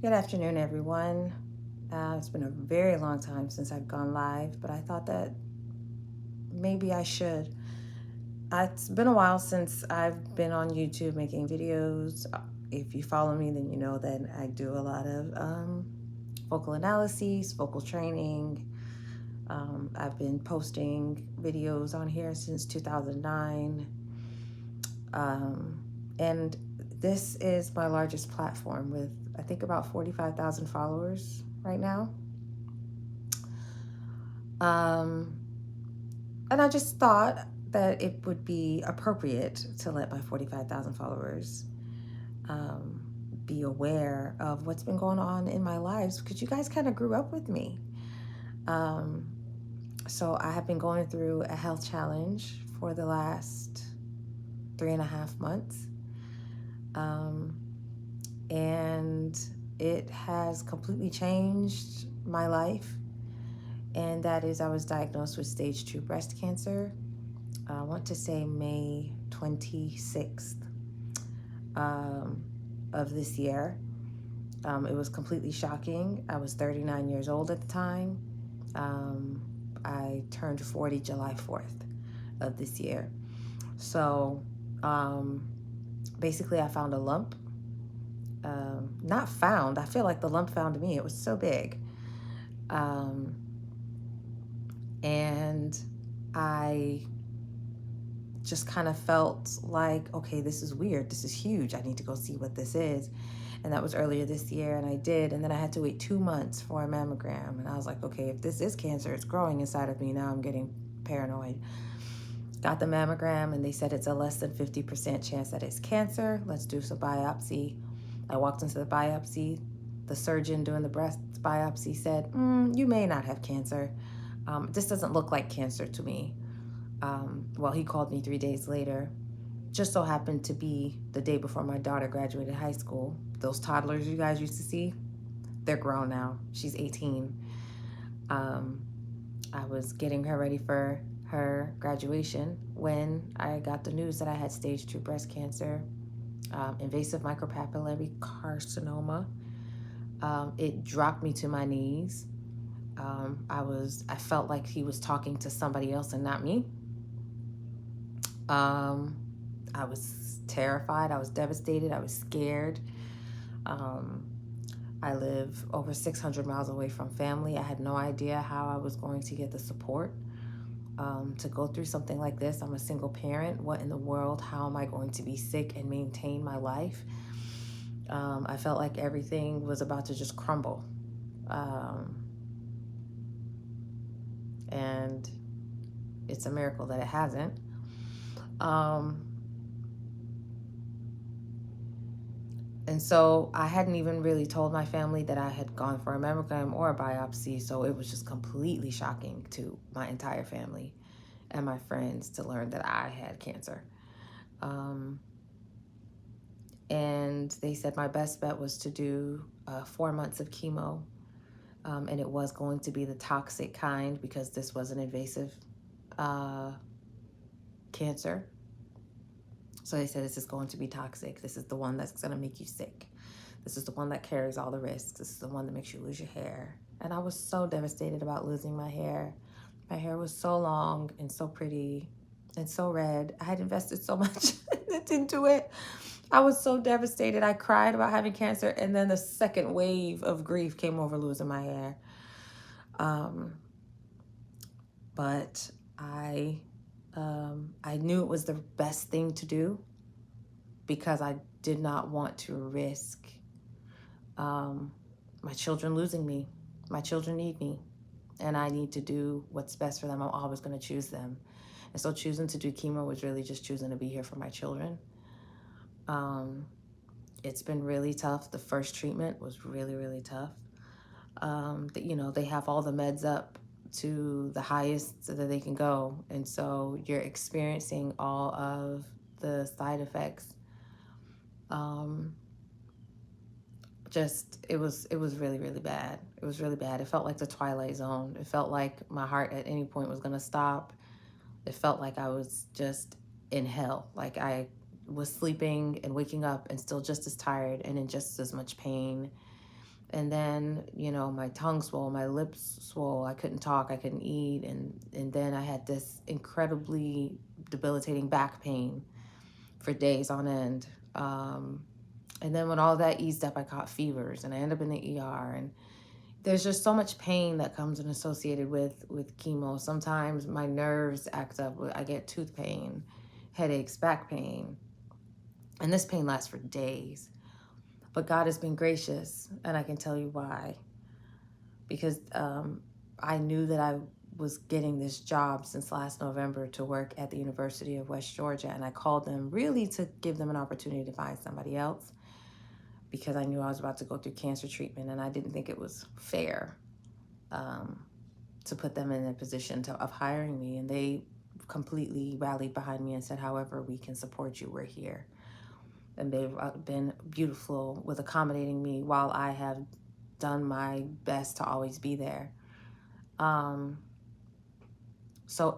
Good afternoon, everyone. It's been a very long time since I've gone live, but I thought that maybe I should. It's been a while since I've been on YouTube making videos. If you follow me, then you know that I do a lot of vocal analyses, vocal training. I've been posting videos on here since 2009. And this is my largest platform with, I think, about 45,000 followers right now. And I just thought that it would be appropriate to let my 45,000 followers be aware of what's been going on in my lives, because you guys kind of grew up with me. So I have been going through a health challenge for the last 3.5 months. And it has completely changed my life. And that is, I was diagnosed with stage 2 breast cancer. I want to say May 26th of this year. It was completely shocking. I was 39 years old at the time. I turned 40 July 4th of this year. So basically I found a lump. Not found, I feel like the lump found me. It was so big. And I just kind of felt like, okay, this is weird. This is huge. I need to go see what this is. And that was earlier this year, and I did. And then I had to wait 2 months for a mammogram. And I was like, okay, if this is cancer, it's growing inside of me. Now I'm getting paranoid. Got the mammogram, and they said it's a less than 50% chance that it's cancer. Let's do some biopsy. I walked into the biopsy. The surgeon doing the breast biopsy said, you may not have cancer. This doesn't look like cancer to me. Well, he called me 3 days later. Just so happened to be the day before my daughter graduated high school. Those toddlers you guys used to see, they're grown now. She's 18. I was getting her ready for her graduation when I got the news that I had stage 2 breast cancer, invasive micropapillary carcinoma. It dropped me to my knees. I felt like he was talking to somebody else and not me. I was terrified. I was devastated. I was scared. I live over 600 miles away from family. I had no idea how I was going to get the support to go through something like this. I'm a single parent. What in the world? How am I going to be sick and maintain my life? I felt like everything was about to just crumble. And it's a miracle that it hasn't. And so I hadn't even really told my family that I had gone for a mammogram or a biopsy. So it was just completely shocking to my entire family and my friends to learn that I had cancer. And they said my best bet was to do 4 months of chemo. And it was going to be the toxic kind, because this was an invasive cancer. So they said, this is going to be toxic. This is the one that's going to make you sick. This is the one that carries all the risks. This is the one that makes you lose your hair. And I was so devastated about losing my hair. My hair was so long and so pretty and so red. I had invested so much into it. I was so devastated. I cried about having cancer. And then the second wave of grief came over losing my hair. But I knew it was the best thing to do, because I did not want to risk my children losing me. My children need me, and I need to do what's best for them. I'm always going to choose them. And so choosing to do chemo was really just choosing to be here for my children. It's been really tough. The first treatment was really, really tough. They have all the meds up to the highest that they can go. And so you're experiencing all of the side effects. It was really, really bad. It was really bad. It felt like the Twilight Zone. It felt like my heart at any point was going to stop. It felt like I was just in hell. Like I was sleeping and waking up and still just as tired and in just as much pain. And then, you know, my tongue swole, my lips swole, I couldn't talk, I couldn't eat. And then I had this incredibly debilitating back pain for days on end. And then when all that eased up, I caught fevers and I ended up in the ER. And there's just so much pain that comes in associated with chemo. Sometimes my nerves act up. I get tooth pain, headaches, back pain. And this pain lasts for days. But God has been gracious, and I can tell you why. Because I knew that I was getting this job since last November to work at the University of West Georgia, and I called them really to give them an opportunity to find somebody else because I knew I was about to go through cancer treatment, and I didn't think it was fair to put them in a position of hiring me. And they completely rallied behind me and said, however we can support you, we're here. And they've been beautiful with accommodating me while I have done my best to always be there. So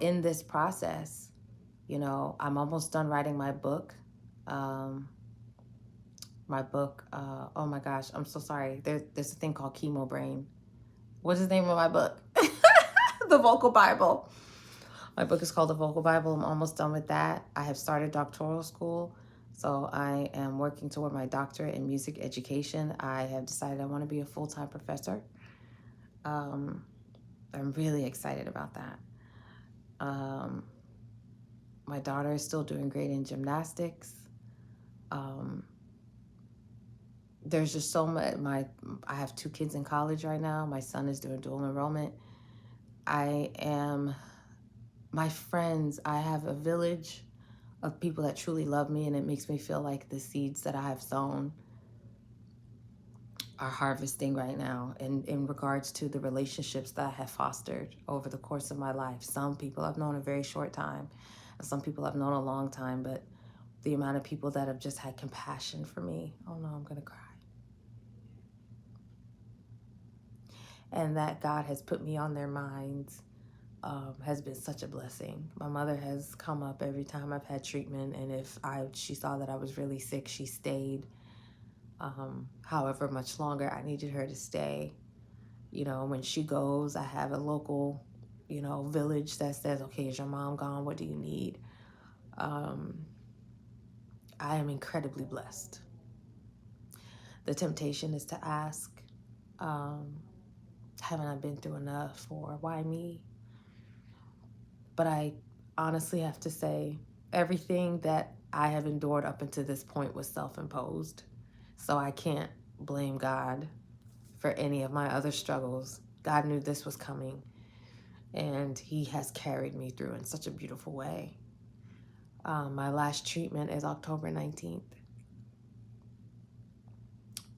in this process, you know, I'm almost done writing my book. Oh my gosh, I'm so sorry. There's a thing called Chemo Brain. What's the name of my book? The Vocal Bible. My book is called The Vocal Bible. I'm almost done with that. I have started doctoral school. So I am working toward my doctorate in music education. I have decided I want to be a full-time professor. I'm really excited about that. My daughter is still doing great in gymnastics. There's just so much. I have 2 kids in college right now. My son is doing dual enrollment. My friends, I have a village of people that truly love me, and it makes me feel like the seeds that I have sown are harvesting right now in regards to the relationships that I have fostered over the course of my life. Some people I've known a very short time, and some people I've known a long time, but the amount of people that have just had compassion for me, oh no, I'm gonna cry. And that God has put me on their minds has been such a blessing. My mother has come up every time I've had treatment, and if she saw that I was really sick, she stayed. However much longer I needed her to stay. You know, when she goes, I have a local, you know, village that says, okay, is your mom gone? What do you need? I am incredibly blessed. The temptation is to ask, haven't I been through enough, or why me? But I honestly have to say, everything that I have endured up until this point was self-imposed. So I can't blame God for any of my other struggles. God knew this was coming, and he has carried me through in such a beautiful way. My last treatment is October 19th.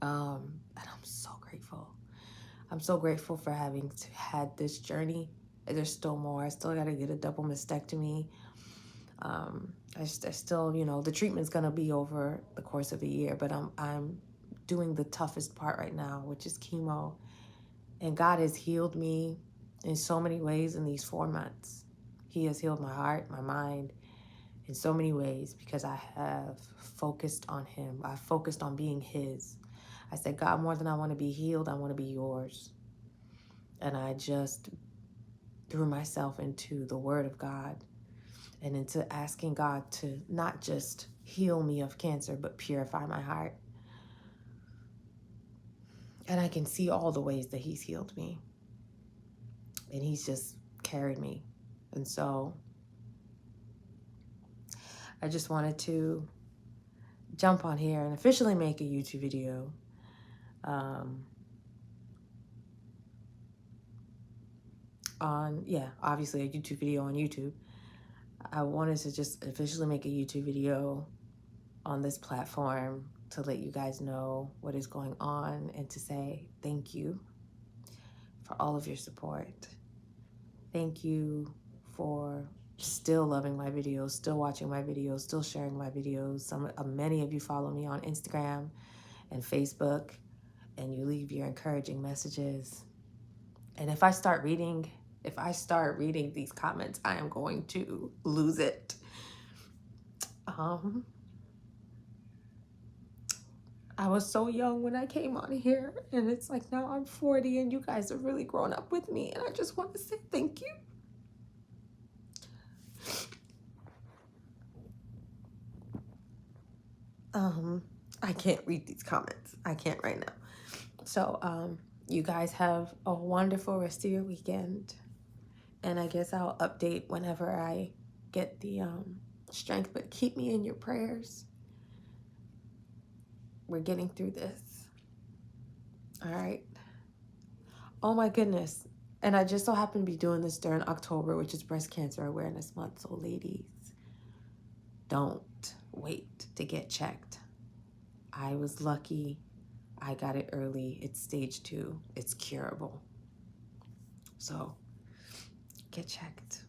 And I'm so grateful. I'm so grateful for having had this journey. There's still more. I still got to get a double mastectomy. I still, you know, the treatment's going to be over the course of a year, but I'm doing the toughest part right now, which is chemo. And God has healed me in so many ways in these 4 months. He has healed my heart, my mind in so many ways because I have focused on him. I focused on being his. I said, God, more than I want to be healed, I want to be yours. And I just threw myself into the word of God and into asking God to not just heal me of cancer, but purify my heart. And I can see all the ways that he's healed me. And he's just carried me. And so I just wanted to jump on here and officially make a YouTube video. Obviously a YouTube video on YouTube. I wanted to just officially make a YouTube video on this platform to let you guys know what is going on and to say thank you for all of your support. Thank you for still loving my videos, still watching my videos, still sharing my videos. Many of you follow me on Instagram and Facebook, and you leave your encouraging messages. And if I start reading these comments, I am going to lose it. I was so young when I came on here, and it's like now I'm 40 and you guys have really grown up with me, and I just want to say thank you. I can't read these comments. I can't right now. So, you guys have a wonderful rest of your weekend, and I guess I'll update whenever I get the strength, but keep me in your prayers. We're getting through this. All right. Oh my goodness. And I just so happen to be doing this during October, which is Breast Cancer Awareness Month. So ladies, don't wait to get checked. I was lucky. I got it early. It's stage 2. It's curable. So get checked.